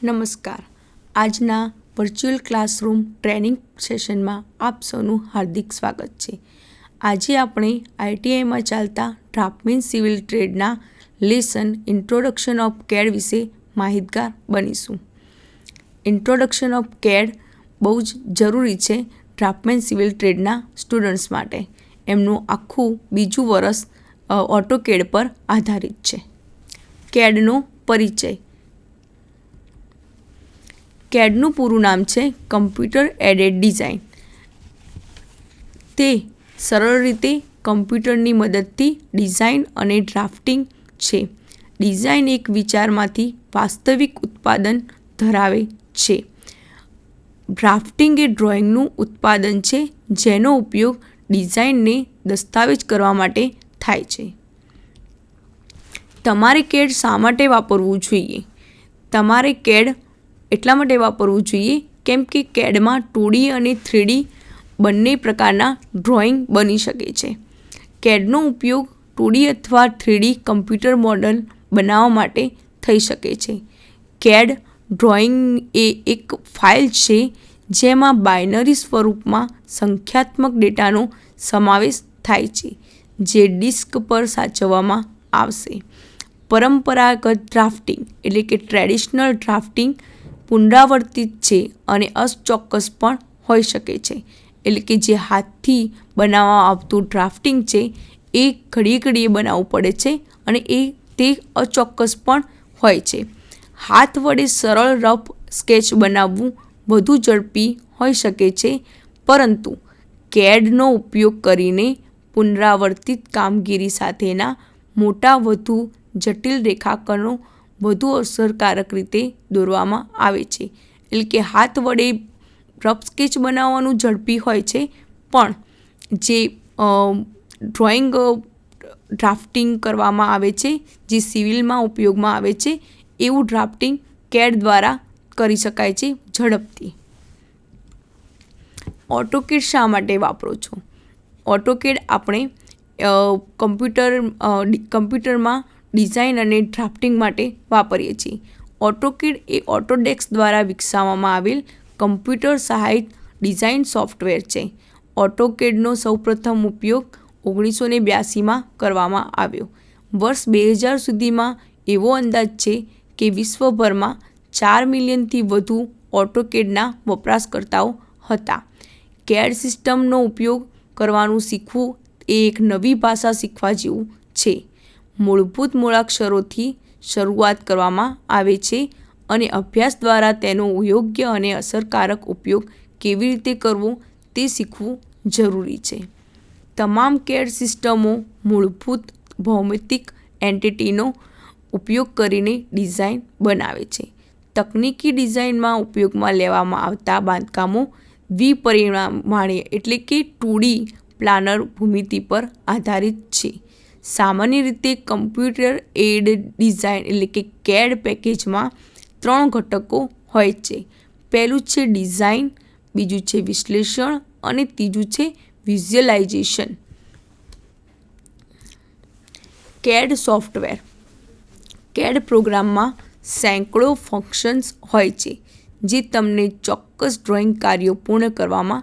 નમસ્કાર. આજના virtual classroom training સેશનમાં આપ સૌનું હાર્દિક સ્વાગત છે. આજે આપણે ITIમાં ચાલતા ડ્રાફ્ટમેન સિવિલ ટ્રેડના લેસન ઇન્ટ્રોડક્શન ઓફ CAD વિશે માહિતગાર બનીશું. ઇન્ટ્રોડક્શન ઓફ CAD બહુ જ જરૂરી છે ડ્રાફ્ટમેન સિવિલ ટ્રેડના સ્ટુડન્ટ્સ માટે. એમનું આખું બીજું વર્ષ AutoCAD પર આધારિત છે. CADનો પરિચય. CADનું પૂરું નામ છે કમ્પ્યુટર એડેડ ડિઝાઇન. તે સરળ રીતે કમ્પ્યુટરની મદદથી ડિઝાઇન અને ડ્રાફ્ટિંગ છે. ડિઝાઇન એક વિચારમાંથી વાસ્તવિક ઉત્પાદન ધરાવે છે. ડ્રાફ્ટિંગ એ ડ્રોઈંગનું ઉત્પાદન છે જેનો ઉપયોગ ડિઝાઇનને દસ્તાવેજ કરવા માટે થાય છે. તમારે CAD શા માટે વાપરવું જોઈએ? તમારે CAD એટલા માટે વાપરવું જોઈએ કેમ કે CADમાં 2D અને 3D બંને પ્રકારના ડ્રોઈંગ બની શકે છે. CADનો ઉપયોગ 2D અથવા 3D કમ્પ્યુટર મોડલ બનાવવા માટે થઈ શકે છે. CAD ડ્રોઈંગ એ એક ફાઇલ છે જેમાં બાઇનરી સ્વરૂપમાં સંખ્યાત્મક ડેટાનો સમાવેશ થાય છે જે ડિસ્ક પર સાચવવામાં આવશે. પરંપરાગત ડ્રાફ્ટિંગ એટલે કે ટ્રેડિશનલ ડ્રાફ્ટિંગ પુનરાવર્તિત છે અને અચોક્કસ પણ હોઈ શકે છે. એટલે કે જે હાથથી બનાવવામાં આવતું ડ્રાફ્ટિંગ છે એ ઘડીએ બનાવવું પડે છે અને તે અચોક્કસ પણ હોય છે. હાથ વડે સરળ રફ સ્કેચ બનાવવું વધુ ઝડપી હોઈ શકે છે, પરંતુ CADનો ઉપયોગ કરીને પુનરાવર્તિત કામગીરી સાથેના મોટા વધુ જટિલ રેખાંકનો વધુ અસરકારક રીતે દોરવામાં આવે છે. એટલે કે હાથ વડે રફ સ્કેચ બનાવવાનું ઝડપી હોય છે, પણ જે ડ્રોઈંગ ડ્રાફ્ટિંગ કરવામાં આવે છે, જે સિવિલમાં ઉપયોગમાં આવે છે, એવું ડ્રાફ્ટિંગ CAD દ્વારા કરી શકાય છે ઝડપથી. AutoCAD શા માટે વાપરો છો? AutoCAD આપણે કમ્પ્યુટરમાં ડિઝાઇન અને ડ્રાફ્ટિંગ માટે વાપરીએ છીએ. AutoCAD એ ઓટોડેસ્ક દ્વારા વિકસાવવામાં આવેલ કમ્પ્યુટર સહાયિત ડિઝાઇન સોફ્ટવેર છે. AutoCADનો સૌપ્રથમ ઉપયોગ 1982માં કરવામાં આવ્યો. વર્ષ 2000 સુધીમાં એવો અંદાજ છે કે વિશ્વભરમાં 4 મિલિયનથી વધુ AutoCADના વપરાશકર્તાઓ હતા. CAD સિસ્ટમનો ઉપયોગ કરવાનું શીખવું એ એક નવી ભાષા શીખવા જેવું છે. મૂળભૂત મૂળાક્ષરોથી શરૂઆત કરવામાં આવે છે અને અભ્યાસ દ્વારા તેનો યોગ્ય અને અસરકારક ઉપયોગ કેવી રીતે કરવો તે શીખવું જરૂરી છે. તમામ CAD સિસ્ટમો મૂળભૂત ભૌમિતિક એન્ટિટીનો ઉપયોગ કરીને ડિઝાઇન બનાવે છે. તકનીકી ડિઝાઇનમાં ઉપયોગમાં લેવામાં આવતા બાંધકામો દ્વિપરિમાણીય એટલે કે 2D પ્લાનર ભૂમિતિ પર આધારિત છે. સામાન્ય રીતે કમ્પ્યુટર એડેડ ડિઝાઇન એટલે કે CAD પેકેજમાં 3 ઘટકો હોય છે. પહેલું છે ડિઝાઇન, બીજું છે વિશ્લેષણ અને ત્રીજું છે વિઝ્યુઅલાઇઝેશન. CAD software. CAD પ્રોગ્રામમાં સેંકડો ફંક્શન્સ હોય છે જે તમને ચોક્કસ ડ્રોઈંગ કાર્યો પૂર્ણ કરવામાં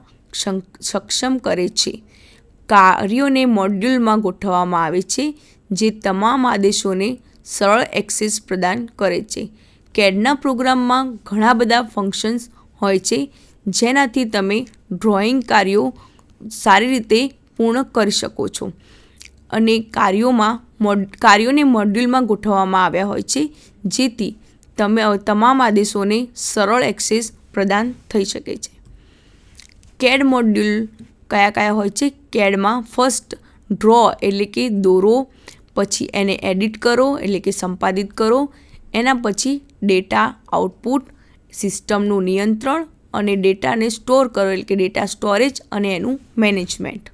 સક્ષમ કરે છે. કાર્યોને મોડ્યુલમાં ગોઠવવામાં આવે છે જે તમામ આદેશોને સરળ એક્સેસ પ્રદાન કરે છે. CADના પ્રોગ્રામમાં ઘણા બધા ફંક્શન્સ હોય છે જેનાથી તમે ડ્રોઈંગ કાર્યો સારી રીતે પૂર્ણ કરી શકો છો. અને કાર્યોને મોડ્યુલમાં ગોઠવવામાં આવ્યા હોય છે જેથી તમામ આદેશોને સરળ એક્સેસ પ્રદાન થઈ શકે છે. CAD મોડ્યુલ કયા હોય છે? CADમાં ફર્સ્ટ ડ્રો એટલે કે દોરો, પછી એને એડિટ કરો એટલે કે સંપાદિત કરો, એના પછી ડેટા આઉટપુટ, સિસ્ટમનું નિયંત્રણ અને ડેટાને સ્ટોર કરો એટલે કે ડેટા સ્ટોરેજ અને એનું મેનેજમેન્ટ.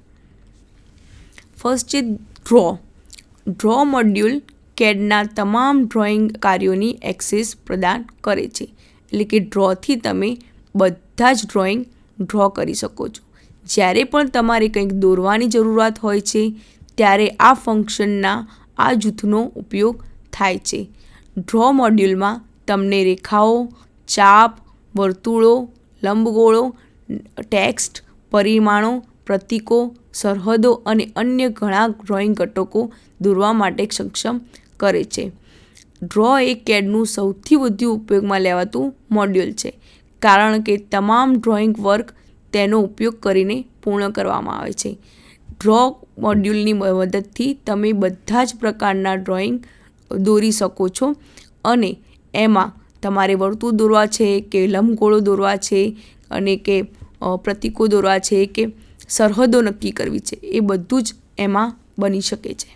ફર્સ્ટ છે ડ્રો. ડ્રો મોડ્યુલ CADના તમામ ડ્રોઈંગ કાર્યોની એક્સેસ પ્રદાન કરે છે. એટલે કે ડ્રોથી તમે બધા જ ડ્રોઈંગ ડ્રો કરી શકો છો. જ્યારે પણ તમારે કંઈક દોરવાની જરૂરિયાત હોય છે ત્યારે આ ફંક્શનના આ જૂથનો ઉપયોગ થાય છે. ડ્રો મોડ્યુલમાં તમને રેખાઓ, ચાપ, વર્તુળો, લંબગોળો, ટેક્સ્ટ, પરિમાણો, પ્રતીકો, સરહદો અને અન્ય ઘણા ડ્રોઈંગ ઘટકો દોરવા માટે સક્ષમ કરે છે. ડ્રો એ કેડનું સૌથી વધુ ઉપયોગમાં લેવાતું મોડ્યુલ છે, કારણ કે તમામ ડ્રોઈંગ વર્ક તેનો ઉપયોગ કરીને પૂર્ણ કરવામાં આવે છે. ડ્રો મોડ્યુલની મદદથી તમે બધા જ પ્રકારના ડ્રોઈંગ દોરી શકો છો અને એમાં તમારે વર્તુળ દોરવા છે કે લંબગોળો દોરવા છે અને કે પ્રતીકો દોરવા છે કે સરહદો નક્કી કરવી છે, એ બધું જ એમાં બની શકે છે.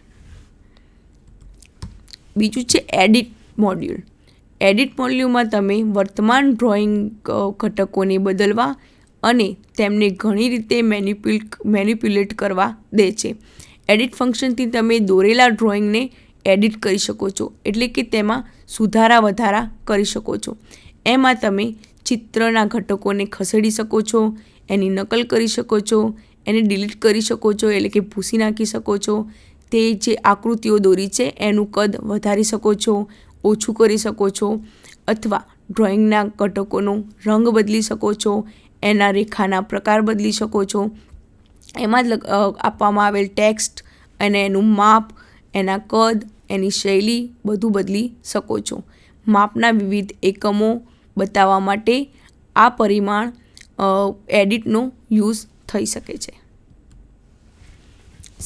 બીજું છે એડિટ મોડ્યુલ. એડિટ મોડ્યુલમાં તમે વર્તમાન ડ્રોઈંગ ઘટકોને બદલવા અને તેમને ઘણી રીતે મેનિપ્યુલેટ કરવા દે છે. એડિટ ફંક્શનથી તમે દોરેલા ડ્રોઈંગને એડિટ કરી શકો છો, એટલે કે તેમાં સુધારા વધારા કરી શકો છો. એમાં તમે ચિત્રના ઘટકોને ખસેડી શકો છો, એની નકલ કરી શકો છો, એને ડિલીટ કરી શકો છો, એટલે કે ભૂંસી નાખી શકો છો. તે જે આકૃતિઓ દોરી છે એનું કદ વધારી શકો છો, ઓછું કરી શકો છો, અથવા ડ્રોઈંગના ઘટકોનો રંગ બદલી શકો છો, એના રેખાના પ્રકાર બદલી શકો છો. એમાં જ આપવામાં આવેલ ટેક્સ્ટ અને એનું માપ, એના કદ, એની શૈલી બધું બદલી શકો છો. માપના વિવિધ એકમો બતાવવા માટે આ પરિમાણ એડિટનો યુઝ થઈ શકે છે.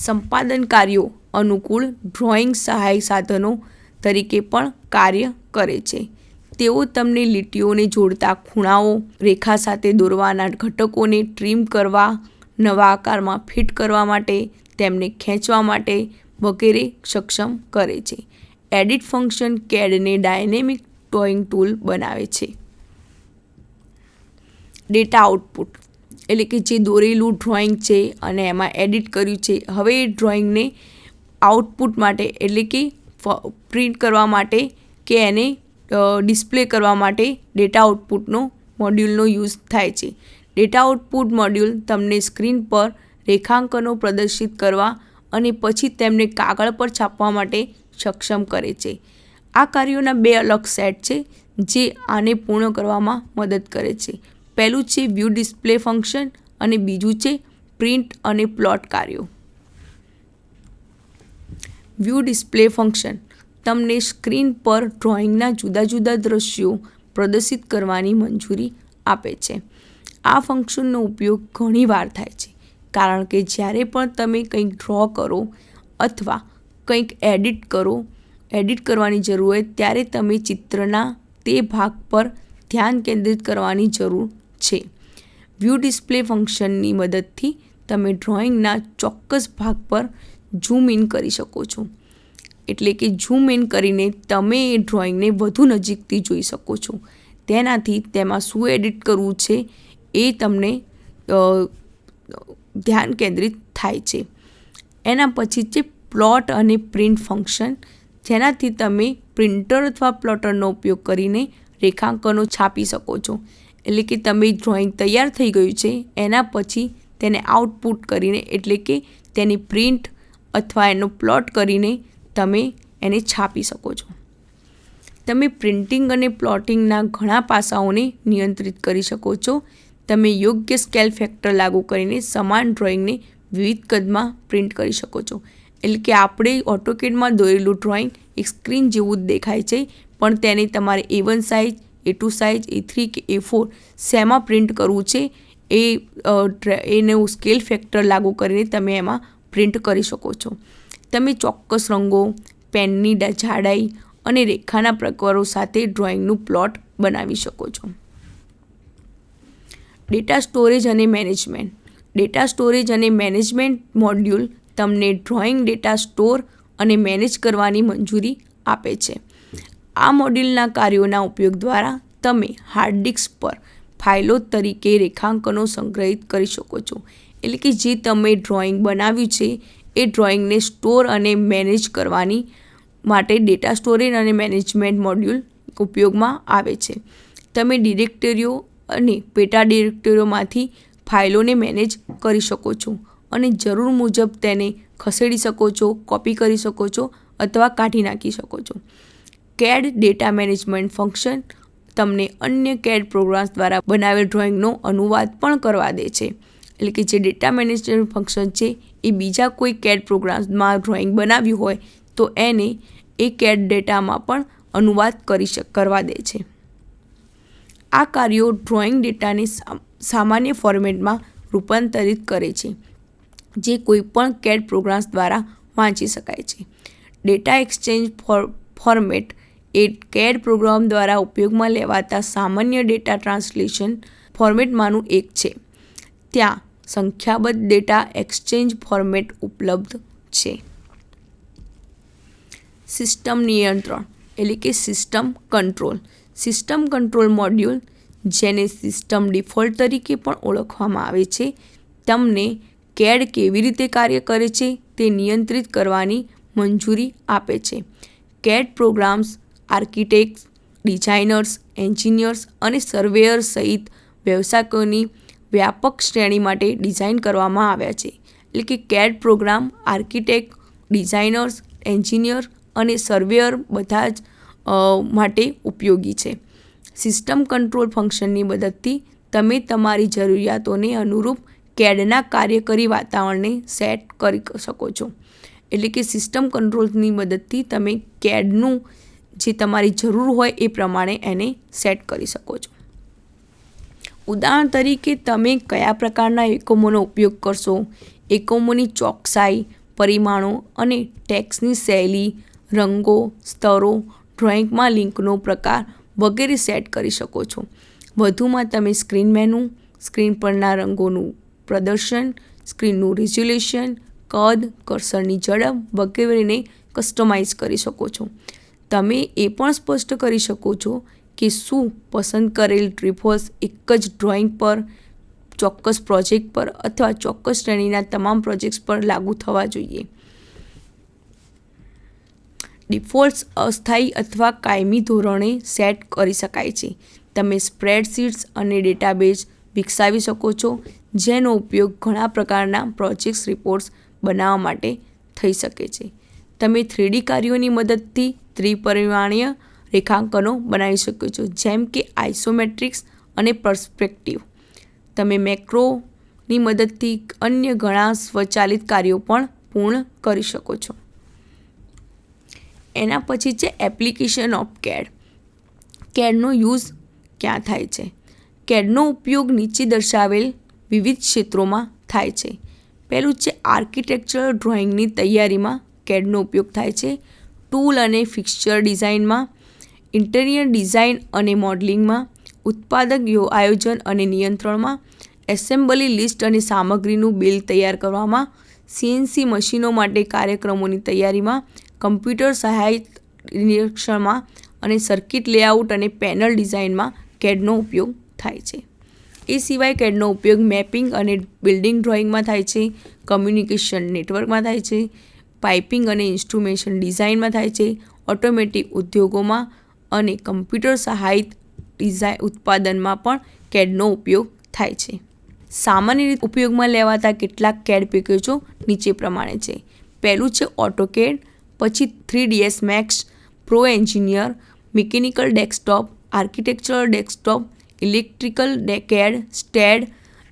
સંપાદન કાર્યો અનુકૂળ ડ્રોઈંગ સહાય સાધનો તરીકે પણ કાર્ય કરે છે. તેઓ તમને લીટીઓને જોડતા ખૂણાઓ, રેખા સાથે દોરવાના ઘટકોને ટ્રીમ કરવા, નવા આકારમાં ફિટ કરવા માટે, તેમને ખેંચવા માટે વગેરે સક્ષમ કરે છે. એડિટ ફંક્શન કેડને ડાયનેમિક ડ્રોઈંગ ટૂલ બનાવે છે. ડેટા આઉટપુટ એટલે કે જે દોરેલું ડ્રોઈંગ છે અને એમાં એડિટ કર્યું છે, હવે એ ડ્રોઈંગને આઉટપુટ માટે એટલે કે પ્રિન્ટ કરવા માટે કે એને ડિસ્પ્લે કરવા માટે ડેટા આઉટપુટનો મોડ્યુલનો યુઝ થાય છે. ડેટા આઉટપુટ મોડ્યુલ તમને સ્ક્રીન પર રેખાંકનો પ્રદર્શિત કરવા અને પછી તેમને કાગળ પર છાપવા માટે સક્ષમ કરે છે. આ કાર્યોના બે અલગ સેટ છે જે આને પૂર્ણ કરવામાં મદદ કરે છે. પહેલું છે વ્યૂ ડિસ્પ્લે ફંક્શન અને બીજું છે પ્રિન્ટ અને પ્લોટ કાર્યો. વ્યૂ ડિસ્પ્લે ફંક્શન તમને સ્ક્રીન પર ડ્રોઈંગના જુદા જુદા દ્રશ્યો પ્રદર્શિત કરવાની મંજૂરી આપે છે. આ ફંક્શનનો ઉપયોગ ઘણીવાર થાય છે, કારણ કે જ્યારે પણ તમે કંઈક ડ્રો કરો અથવા કંઈક એડિટ કરવાની જરૂર હોય ત્યારે તમે ચિત્રના તે ભાગ પર ધ્યાન કેન્દ્રિત કરવાની જરૂર છે. વ્યૂ ડિસ્પ્લે ફંક્શનની મદદથી તમે ડ્રોઈંગના ચોક્કસ ભાગ પર ઝૂમ ઇન કરી શકો છો, એટલે કે ઝૂમ ઇન કરીને તમે એ ડ્રોઈંગને વધુ નજીકથી જોઈ શકો છો. તેનાથી તેમાં શું એડિટ કરવું છે એ તમને ધ્યાન કેન્દ્રિત થાય છે. એના પછી છે પ્લોટ અને પ્રિન્ટ ફંક્શન, જેનાથી તમે પ્રિન્ટર અથવા પ્લોટરનો ઉપયોગ કરીને રેખાંકનો છાપી શકો છો. એટલે કે તમે ડ્રોઈંગ તૈયાર થઈ ગયું છે એના પછી તેને આઉટપુટ કરીને એટલે કે તેની પ્રિન્ટ અથવા એનો પ્લોટ કરીને તમે એને છાપી શકો છો. તમે પ્રિન્ટિંગ અને પ્લોટિંગના ઘણા પાસાઓને નિયંત્રિત કરી શકો છો. તમે યોગ્ય સ્કેલ ફેક્ટર લાગુ કરીને સમાન ડ્રોઈંગને વિવિધ કદમાં પ્રિન્ટ કરી શકો છો. એટલે કે આપણે ઓટોકેડમાં દોરેલું ડ્રોઈંગ એક સ્ક્રીન જેવું જ દેખાય છે, પણ તેને તમારે A1 size, A2 size, A3 કે A4 શેમાં પ્રિન્ટ કરવું છે એનું સ્કેલ ફેક્ટર લાગુ કરીને તમે એમાં પ્રિન્ટ કરી શકો છો. તમે ચોક્કસ રંગો, પેનની જાડાઈ અને રેખાના પ્રકારો સાથે ડ્રોઈંગનું પ્લોટ બનાવી શકો છો. ડેટા સ્ટોરેજ અને મેનેજમેન્ટ. ડેટા સ્ટોરેજ અને મેનેજમેન્ટ મોડ્યુલ તમને ડ્રોઈંગ ડેટા સ્ટોર અને મેનેજ કરવાની મંજૂરી આપે છે. આ મોડ્યુલના કાર્યોના ઉપયોગ દ્વારા તમે હાર્ડ ડિસ્ક પર ફાઇલો તરીકે રેખાંકનો સંગ્રહિત કરી શકો છો. એટલે કે જે તમે ડ્રોઈંગ બનાવ્યું છે એ ડ્રોઈંગને સ્ટોર અને મેનેજ કરવાની માટે ડેટા સ્ટોરેજ અને મેનેજમેન્ટ મોડ્યુલ ઉપયોગમાં આવે છે. તમે ડિરેક્ટરીઓ અને પેટા ડિરેક્ટરીઓમાંથી ફાઇલોને મેનેજ કરી શકો છો અને જરૂર મુજબ તેને ખસેડી શકો છો, કોપી કરી શકો છો અથવા કાઢી નાખી શકો છો. કેડ ડેટા મેનેજમેન્ટ ફંક્શન તમને અન્ય CAD પ્રોગ્રામ્સ દ્વારા બનાવેલ ડ્રોઈંગનો અનુવાદ પણ કરવા દે છે. એટલે કે જે ડેટા મેનેજમેન્ટ ફંક્શન છે એ બીજા કોઈ CAD પ્રોગ્રામ્સમાં ડ્રોઈંગ બનાવ્યું હોય તો એને એ CAD ડેટામાં પણ અનુવાદ કરવા દે છે. આ કાર્યો ડ્રોઈંગ ડેટાને સામાન્ય ફોર્મેટમાં રૂપાંતરિત કરે છે જે કોઈપણ CAD પ્રોગ્રામ્સ દ્વારા વાંચી શકાય છે. ડેટા એક્સચેન્જ ફોર્મેટ એ CAD પ્રોગ્રામ દ્વારા ઉપયોગમાં લેવાતા સામાન્ય ડેટા ટ્રાન્સલેશન ફોર્મેટમાંનું એક છે. ત્યાં સંખ્યાબંધ ડેટા એક્સચેન્જ ફોર્મેટ ઉપલબ્ધ છે. સિસ્ટમ નિયંત્રણ એટલે કે system control. System control module, જેને સિસ્ટમ ડિફોલ્ટ તરીકે પણ ઓળખવામાં આવે છે, તમને CAD કેવી રીતે કાર્ય કરે છે તે નિયંત્રિત કરવાની મંજૂરી આપે છે. CAD programs architects, designers, engineers અને સર્વેયર સહિત વ્યવસાયિકોની વ્યાપક શ્રેણી માટે ડિઝાઇન કરવામાં આવ્યા છે. એટલે કે CAD program architect, designers, engineer અને સર્વેયર બધા જ માટે ઉપયોગી છે. સિસ્ટમ કંટ્રોલ ફંક્શનની મદદથી તમે તમારી જરૂરિયાતોને અનુરૂપ CADના કાર્યકારી વાતાવરણને સેટ કરી શકો છો. એટલે કે સિસ્ટમ કંટ્રોલની મદદથી તમે CADનું જે તમારી જરૂર હોય એ પ્રમાણે એને સેટ કરી શકો છો. ઉદાહરણ તરીકે તમે કયા પ્રકારના એકમોનો ઉપયોગ કરશો, એકમોની ચોકસાઈ, પરિમાણો અને ટેક્સ્ટની શૈલી, રંગો, સ્તરો, ડ્રોઈંગમાં લિંકનો પ્રકાર વગેરે સેટ કરી શકો છો. વધુમાં તમે સ્ક્રીન મેનુ, સ્ક્રીન પરના રંગોનું પ્રદર્શન, સ્ક્રીનનું રિઝોલ્યુશન, કદ, કર્સરની ઝડપ વગેરેને કસ્ટમાઇઝ કરી શકો છો. તમે એ પણ સ્પષ્ટ કરી શકો છો કે શું પસંદ કરેલ ટ્રીપોઝ એક જ ડ્રોઈંગ પર, ચોક્કસ પ્રોજેક્ટ પર અથવા ચોક્કસ શ્રેણીના તમામ પ્રોજેક્ટ્સ પર લાગુ થવા જોઈએ. ડિફોલ્ટ્સ અસ્થાયી અથવા કાયમી ધોરણે સેટ કરી શકાય છે. તમે સ્પ્રેડશીટ્સ અને ડેટાબેઝ વિકસાવી શકો છો જેનો ઉપયોગ ઘણા પ્રકારના પ્રોજેક્ટ્સ રિપોર્ટ્સ બનાવવા માટે થઈ શકે છે. તમે 3D કાર્યોની મદદથી ત્રિપરિમાણીય રેખાંકનો બનાવી શકો છો, જેમ કે આઇસોમેટ્રિક્સ અને પર્સ્પેક્ટિવ. તમે મેક્રોની મદદથી અન્ય ઘણા સ્વચાલિત કાર્યો પણ પૂર્ણ કરી શકો છો. એના પછી છે એપ્લિકેશન ઓફ CAD. CADનો યુઝ ક્યાં થાય છે? CADનો ઉપયોગ નીચે દર્શાવેલ વિવિધ ક્ષેત્રોમાં થાય છે. પહેલું છે આર્કિટેક્ચરલ ડ્રોઈંગની તૈયારીમાં CADનો ઉપયોગ થાય છે. ટૂલ અને ફિક્સચર ડિઝાઇનમાં, ઇન્ટિરિયર ડિઝાઇન અને મોડલિંગમાં, ઉત્પાદક આયોજન અને નિયંત્રણમાં, એસેમ્બલી લિસ્ટ અને સામગ્રીનું બિલ તૈયાર કરવામાં, CNC મશીનો માટે કાર્યક્રમોની તૈયારીમાં, કમ્પ્યુટર સહાયિત નિરીક્ષણમાં અને સર્કિટ લેઆઉટ અને પેનલ ડિઝાઇનમાં CADનો ઉપયોગ થાય છે. એ સિવાય CADનો ઉપયોગ મેપિંગ અને બિલ્ડિંગ ડ્રોઈંગમાં થાય છે, કમ્યુનિકેશન નેટવર્કમાં થાય છે, પાઇપિંગ અને ઇન્સ્ટ્રુમેન્ટેશન ડિઝાઇનમાં થાય છે, ઓટોમેટિક ઉદ્યોગોમાં અને કમ્પ્યુટર સહાયિત ડિઝાઇન ઉત્પાદનમાં પણ CADનો ઉપયોગ થાય છે. સામાન્ય રીતે ઉપયોગમાં લેવાતા કેટલાક CAD પેકેજો નીચે પ્રમાણે છે. પહેલું છે AutoCAD, પછી 3ds Max, Pro Engineer, mechanical desktop, architectural desktop, electrical CAD, STAAD,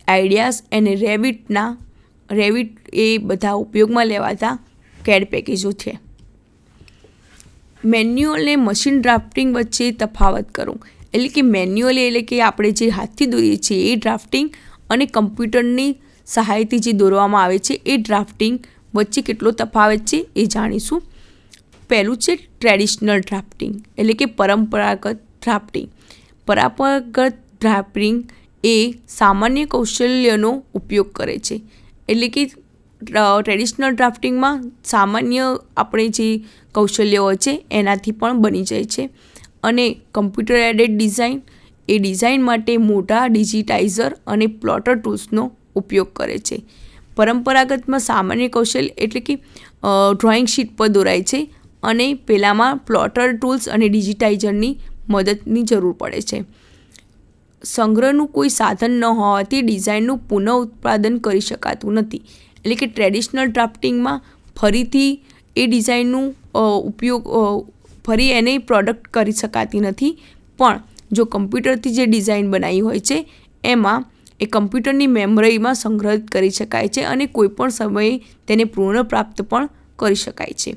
ideas અને રેવિટ એ બધા ઉપયોગમાં લેવાતા CAD પેકેજો છે. મેન્યુઅલ અને મશીન ડ્રાફ્ટિંગ વચ્ચે તફાવત કરો. એટલે કે મેન્યુઅલ એટલે કે આપણે જે હાથથી દોરીએ છીએ એ ડ્રાફ્ટિંગ અને કમ્પ્યુટરની સહાયથી જે દોરવામાં આવે છે એ ડ્રાફ્ટિંગ વચ્ચે કેટલો તફાવત છે એ જાણીશું. પહેલું છે ટ્રેડિશનલ ડ્રાફ્ટિંગ એટલે કે પરંપરાગત ડ્રાફ્ટિંગ. પરંપરાગત ડ્રાફ્ટિંગ એ સામાન્ય કૌશલ્યનો ઉપયોગ કરે છે. એટલે કે ટ્રેડિશનલ ડ્રાફ્ટિંગમાં સામાન્ય આપણે જે કૌશલ્ય હોય છે એનાથી પણ બની જાય છે. અને કમ્પ્યુટર એડેડ ડિઝાઇન એ ડિઝાઇન માટે મોટા ડિજિટાઇઝર અને પ્લોટર ટૂલ્સનો ઉપયોગ કરે છે. પરંપરાગતમાં સામાન્ય કૌશલ્ય એટલે કે ડ્રોઈંગ શીટ પર દોરાય છે અને પેલામાં પ્લોટર ટૂલ્સ અને ડિજિટાઇઝરની મદદની જરૂર પડે છે. સંગ્રહનું કોઈ સાધન ન હોવાથી ડિઝાઇનનું પુનઃ ઉત્પાદન કરી શકાતું નથી. એટલે કે ટ્રેડિશનલ ડ્રાફ્ટિંગમાં ફરીથી એ ડિઝાઇનનું ઉપયોગ ફરી એને પ્રોડક્ટ કરી શકાતી નથી. પણ જો કમ્પ્યુટરથી જે ડિઝાઇન બનાવી હોય છે એમાં એ કમ્પ્યુટરની મેમરીમાં સંગ્રહિત કરી શકાય છે અને કોઈપણ સમયે તેને પુનઃપ્રાપ્ત પણ કરી શકાય છે.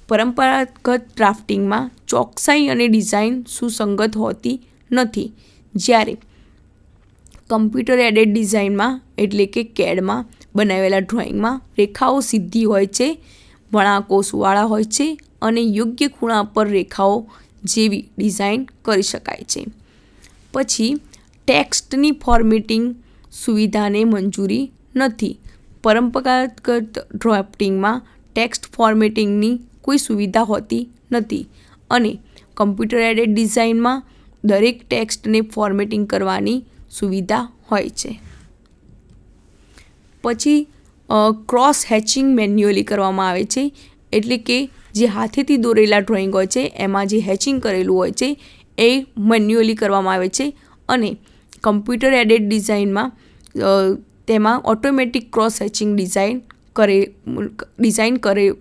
પરંપરાગત ડ્રાફ્ટિંગમાં ચોકસાઈ અને ડિઝાઇન સુસંગત હોતી નથી, જ્યારે કમ્પ્યુટર એડેડ ડિઝાઇનમાં એટલે કે કેડમાં બનાવેલા ડ્રોઈંગમાં રેખાઓ સીધી હોય છે, વળાંકો સુવાળા હોય છે અને યોગ્ય ખૂણા પર રેખાઓ જેવી ડિઝાઇન કરી શકાય છે. પછી ટેક્સ્ટની ફોર્મેટિંગ સુવિધાને મંજૂરી નથી. પરંપરાગત ડ્રાફ્ટિંગમાં ટેક્સ્ટ ફોર્મેટિંગની કોઈ સુવિધા હોતી નથી અને કમ્પ્યુટર એડેડ ડિઝાઇનમાં દરેક ટેક્સ્ટને ફોર્મેટિંગ કરવાની સુવિધા હોય છે. પછી ક્રોસ હેચિંગ મેન્યુઅલી કરવામાં આવે છે, એટલે કે જે હાથેથી દોરેલા ડ્રોઈંગ હોય છે એમાં જે હેચિંગ કરેલું હોય છે એ મેન્યુઅલી કરવામાં આવે છે અને કમ્પ્યુટર એડેડ ડિઝાઇનમાં તેમાં ઓટોમેટિક ક્રોસ હેચિંગ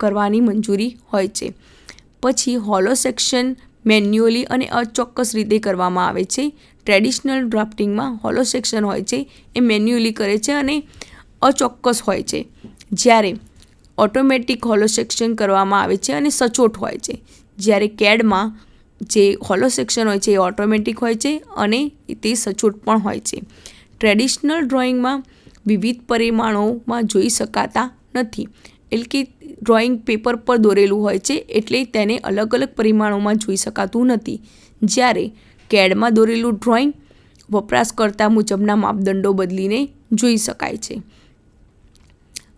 કરવાની મંજૂરી હોય છે. પછી હોલો સેક્શન મેન્યુઅલી અને અચોક્કસ રીતે કરવામાં આવે છે. ટ્રેડિશનલ ડ્રાફ્ટિંગમાં હોલો સેક્શન હોય છે એ મેન્યુઅલી કરે છે અને અચોક્કસ હોય છે, જ્યારે ઓટોમેટિક હોલો સેક્શન કરવામાં આવે છે અને સચોટ હોય છે. જ્યારે કેડમાં જે હોલો સેક્શન હોય છે એ ઓટોમેટિક હોય છે અને તે સચોટ પણ હોય છે. ટ્રેડિશનલ ડ્રોઈંગમાં વિવિધ પરિમાણોમાં જોઈ શકાતા નથી, એટલે કે ડ્રોઈંગ પેપર પર દોરેલું હોય છે એટલે તેને અલગ અલગ પરિમાણોમાં જોઈ શકાતું નથી, જ્યારે કેડમાં દોરેલું ડ્રોઈંગ વપરાશકર્તા મુજબના માપદંડો બદલીને જોઈ શકાય છે.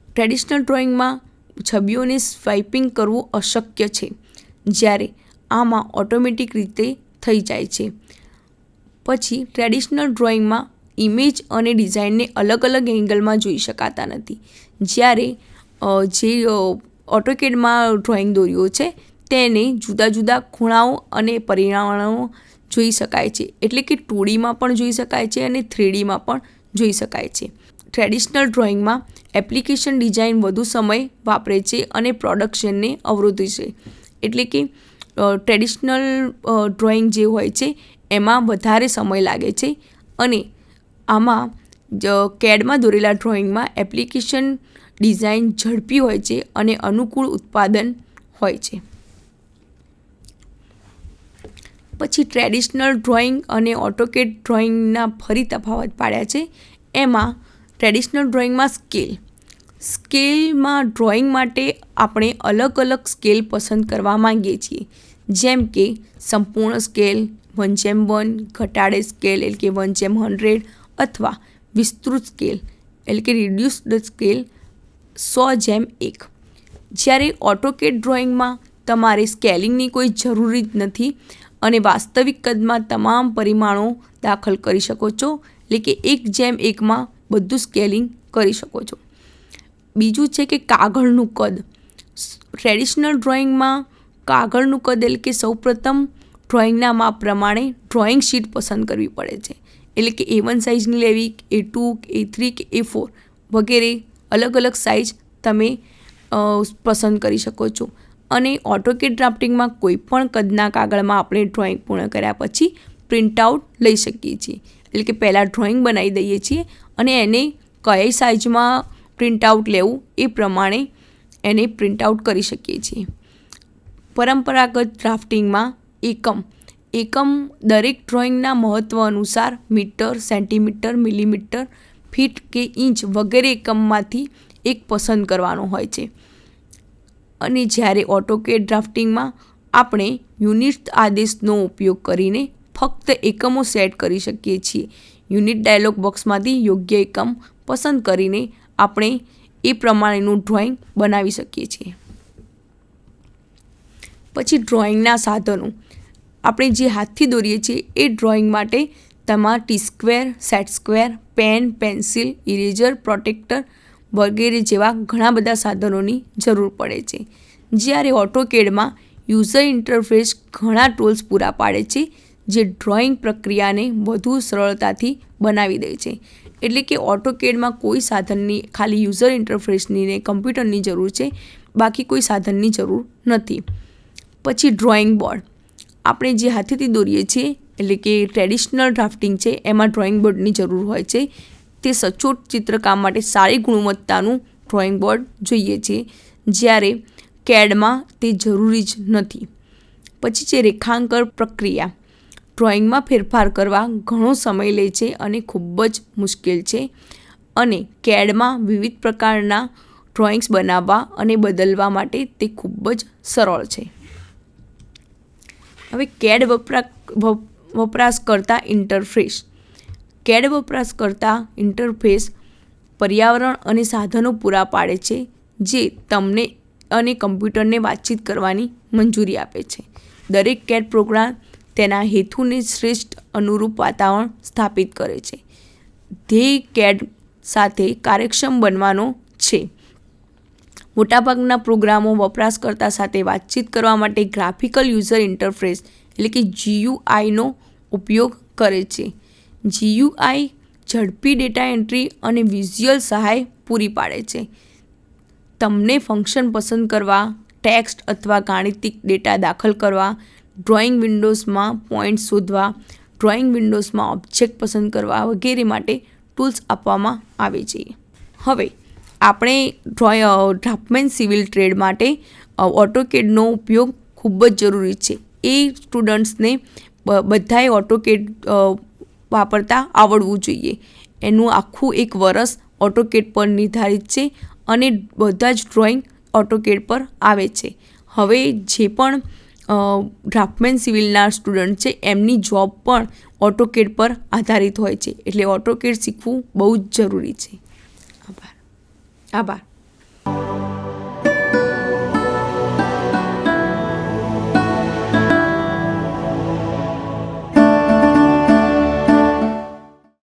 ટ્રેડિશનલ ડ્રોઈંગમાં છબીઓને સ્વાઇપિંગ કરવું અશક્ય છે, જ્યારે આમાં ઓટોમેટિક રીતે થઈ જાય છે. પછી ટ્રેડિશનલ ડ્રોઈંગમાં ઇમેજ અને ડિઝાઇનને અલગ અલગ એંગલમાં જોઈ શકાતા નથી, જ્યારે જે ઓટોકેડમાં ડ્રોઈંગ દોર્યો છે તેને જુદા જુદા ખૂણાઓ અને પરિમાણો જોઈ શકાય છે, એટલે કે 2Dમાં પણ જોઈ શકાય છે અને 3Dમાં પણ જોઈ શકાય છે. ટ્રેડિશનલ ડ્રોઈંગમાં એપ્લિકેશન ડિઝાઇન વધુ સમય વાપરે છે અને પ્રોડક્શનને અવરોધે છે, એટલે કે ટ્રેડિશનલ ડ્રોઈંગ જે હોય છે એમાં વધારે સમય લાગે છે અને આમાં કેડમાં દોરેલા ડ્રોઈંગમાં એપ્લિકેશન ડિઝાઇન ઝડપી હોય છે અને અનુકૂળ ઉત્પાદન હોય છે. પછી ટ્રેડિશનલ ડ્રોઈંગ અને ઓટોકેડ ડ્રોઈંગના ફરી તફાવત પાડ્યા છે. એમાં ટ્રેડિશનલ ડ્રોઈંગમાં સ્કેલમાં ડ્રોઈંગ માટે આપણે અલગ અલગ સ્કેલ પસંદ કરવા માંગીએ છીએ, જેમ કે સંપૂર્ણ સ્કેલ, 1:1, ઘટાડે સ્કેલ એટલે કે 1:100 અથવા વિસ્તૃત સ્કેલ એટલે કે રિડ્યુસ્ડ સ્કેલ 100:1. જ્યારે ઓટોકેડ ડ્રોઈંગમાં તમારે સ્કેલિંગની કોઈ જરૂર જ નથી અને વાસ્તવિક કદમાં તમામ પરિમાણો દાખલ કરી શકો છો, એટલે કે 1:1માં બધું સ્કેલિંગ કરી શકો છો. બીજું છે કે કાગળનું કદ. ટ્રેડિશનલ ડ્રોઈંગમાં કાગળનું કદ એટલે કે સૌપ્રથમ ડ્રોઈંગના માપ પ્રમાણે ડ્રોઈંગ શીટ પસંદ કરવી પડે છે, એટલે કે A1 સાઇઝની લેવી, A2, A3 કે A4 વગેરે અલગ અલગ સાઇઝ તમે પસંદ કરી શકો છો. અને ઓટોકેડ ડ્રાફ્ટિંગમાં કોઈપણ કદના કાગળમાં આપણે ડ્રોઈંગ પૂર્ણ કર્યા પછી પ્રિન્ટઆઉટ લઈ શકીએ છીએ, એટલે કે પહેલાં ડ્રોઈંગ બનાવી દઈએ છીએ અને એને કઈ સાઇઝમાં પ્રિન્ટઆઉટ લેવું એ પ્રમાણે એને પ્રિન્ટઆઉટ કરી શકીએ છીએ. પરંપરાગત ડ્રાફ્ટિંગમાં એકમ દરેક ડ્રોઈંગના મહત્ત્વ અનુસાર મીટર, સેન્ટીમીટર, મિલીમીટર, ફીટ કે ઇંચ વગેરે એકમમાંથી એક પસંદ કરવાનો હોય છે. અને જ્યારે ઓટોકેડ ડ્રાફ્ટિંગમાં આપણે યુનિટ આદેશનો ઉપયોગ કરીને ફક્ત એકમો સેટ કરી શકીએ છીએ. યુનિટ ડાયલોગ બોક્સમાંથી યોગ્ય એકમ પસંદ કરીને આપણે એ પ્રમાણેનું ડ્રોઈંગ બનાવી શકીએ છીએ. પછી ડ્રોઈંગના સાધનો. આપણે જે હાથથી દોરીએ છીએ એ ડ્રોઈંગ માટે તેમાં T square, set square, pen, pencil, eraser, protractor વગેરે જેવા ઘણા બધા સાધનોની જરૂર પડે છે. જ્યારે ઓટોકેડમાં યુઝર ઇન્ટરફેસ ઘણા ટૂલ્સ પૂરા પાડે છે જે ડ્રોઈંગ પ્રક્રિયાને વધુ સરળતાથી બનાવી દે છે. એટલે કે ઓટોકેડમાં કોઈ સાધનની, ખાલી યુઝર ઇન્ટરફેસની ને કમ્પ્યુટરની જરૂર છે, બાકી કોઈ સાધનની જરૂર નથી. પછી ડ્રોઈંગ બોર્ડ. આપણે જે હાથેથી દોરીએ છીએ એટલે કે ટ્રેડિશનલ ડ્રાફ્ટિંગ છે એમાં ડ્રોઈંગ બોર્ડની જરૂર હોય છે. તે સચોટ ચિત્રકામ માટે સારી ગુણવત્તાનું ડ્રોઈંગ બોર્ડ જોઈએ છે, જ્યારે કેડમાં તે જરૂરી જ નથી. પછી છે રેખાંકન પ્રક્રિયા. ડ્રોઈંગમાં ફેરફાર કરવા ઘણો સમય લે છે અને ખૂબ જ મુશ્કેલ છે, અને કેડમાં વિવિધ પ્રકારના ડ્રોઈંગ્સ બનાવવા અને બદલવા માટે તે ખૂબ જ સરળ છે. હવે કેડ વપરાશકર્તા ઇન્ટરફેસ. કેડ વપરાશકર્તા ઇન્ટરફેસ પર્યાવરણ અને સાધનો પૂરા પાડે છે જે તમને અને કમ્પ્યુટરને વાતચીત કરવાની મંજૂરી આપે છે. દરેક કેડ પ્રોગ્રામ તેના હેતુને શ્રેષ્ઠ અનુરૂપ વાતાવરણ સ્થાપિત કરે છે. ધ્યેય કેડ સાથે કાર્યક્ષમ બનવાનો છે. મોટાભાગના પ્રોગ્રામો વપરાશકર્તા સાથે વાતચીત કરવા માટે ગ્રાફિકલ યુઝર ઇન્ટરફેસ એટલે કે GUIનો ઉપયોગ કરે છે. GUI ઝડપી ડેટા એન્ટ્રી અને વિઝ્યુઅલ સહાય પૂરી પાડે છે. તમને ફંક્શન પસંદ કરવા, ટેક્સ્ટ અથવા ગાણિતિક ડેટા દાખલ કરવા, ડ્રોઈંગ વિન્ડોઝમાં પોઈન્ટ શોધવા, ડ્રોઈંગ વિન્ડોઝમાં ઓબ્જેક્ટ પસંદ કરવા વગેરે માટે ટૂલ્સ આપવામાં આવે છે. હવે આપણે ડ્રાફ્ટમેન સિવિલ ટ્રેડ માટે ઓટોકેડનો ઉપયોગ ખૂબ જ જરૂરી છે. એ સ્ટુડન્ટ્સને બધાએ ઓટોકેડ વાપરતા આવડવું જોઈએ. એનું આખું એક વર્ષ ઓટોકેડ પર નિર્ધારિત છે અને બધા જ ડ્રોઈંગ ઓટોકેડ પર આવે છે. હવે જે પણ ડ્રાફ્ટમેન સિવિલના સ્ટુડન્ટ છે એમની જોબ પણ ઓટોકેડ પર આધારિત હોય છે, એટલે ઓટોકેડ શીખવું બહુ જ જરૂરી છે. આભાર.